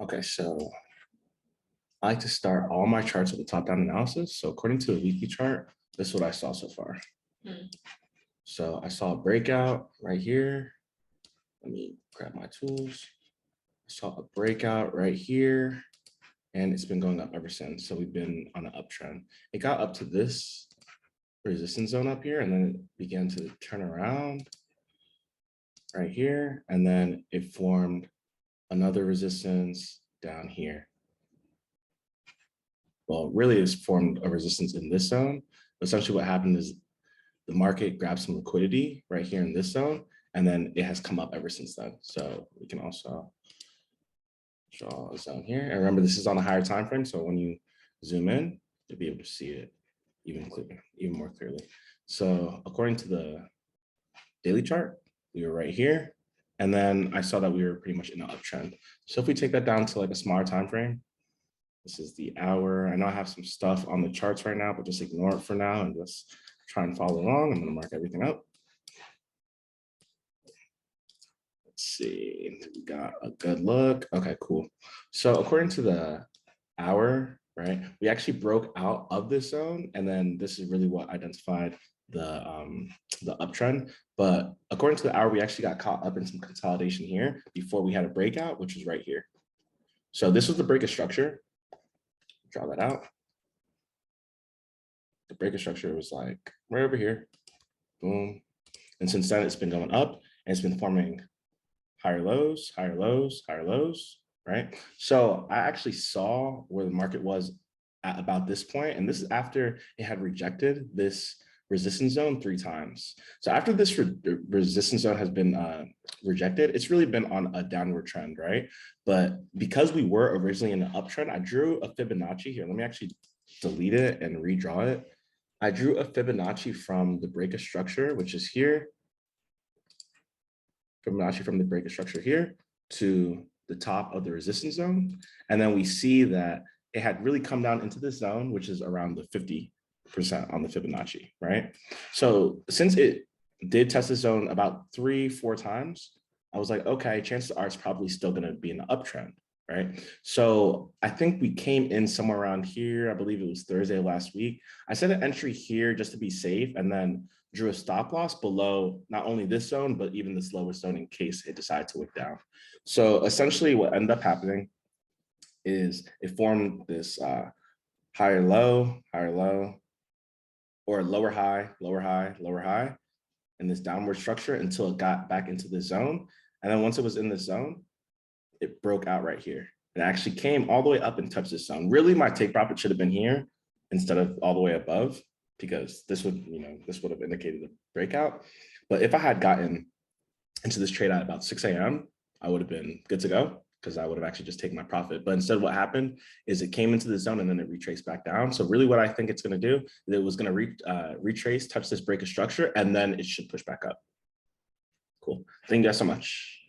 Okay, so I like to start all my charts with a top-down analysis. So according to the weekly chart, this is what I saw so far. So I saw a breakout right here. Let me grab my tools. I saw a breakout right here, and it's been going up ever since. So we've been on an uptrend. It got up to this resistance zone up here, and then it began to turn around right here, and then it formed another resistance down here. Well, really it's formed a resistance in this zone. Essentially what happened is the market grabbed some liquidity right here in this zone, and then it has come up ever since then. So we can also draw a zone here. And remember, this is on a higher time frame. So when you zoom in, you'll be able to see it even more clearly. So according to the daily chart, we were right here. And then I saw that we were pretty much in an uptrend. So if we take that down to like a smaller time frame, this is the hour. I know I have some stuff on the charts right now, but just ignore it for now and just try and follow along. I'm going to mark everything up. Let's see, we got a good look. Okay, cool. So according to the hour, right, we actually broke out of this zone, and then this is really what identified the uptrend. But according to the hour, we actually got caught up in some consolidation here before we had a breakout, which is right here. So this was the break of structure. Draw that out. The break of structure was like right over here. Boom. And since then, it's been going up, and it's been forming higher lows, higher lows, higher lows, right? So I actually saw where the market was at about this point, and this is after it had rejected this resistance zone 3 times. So after this resistance zone has been rejected, it's really been on a downward trend, right? But because we were originally in an uptrend, I drew a Fibonacci here. Let me actually delete it and redraw it. I drew a Fibonacci from the break of structure, which is here. Fibonacci from the break of structure here to the top of the resistance zone. And then we see that it had really come down into this zone, which is around the 50% on the Fibonacci, right? So since it did test the zone about 3-4 times, I was like, okay, chances are it's probably still going to be an uptrend, right? So I think we came in somewhere around here. I believe it was Thursday last week. I set an entry here just to be safe, and then drew a stop loss below not only this zone, but even this lower zone in case it decided to wick down. So essentially what ended up happening is it formed this higher low, or lower high, lower high, lower high, in this downward structure until it got back into the zone. And then once it was in this zone, it broke out right here. It actually came all the way up and touched this zone. Really, my take profit should have been here instead of all the way above, because this would, this would have indicated a breakout. But if I had gotten into this trade at about 6 a.m., I would have been good to go, because I would have actually just taken my profit. But instead, what happened is it came into the zone and then it retraced back down. So really what I think it's going to do is it was going to retrace, touch this break of structure, and then it should push back up. Cool. Thank you guys so much.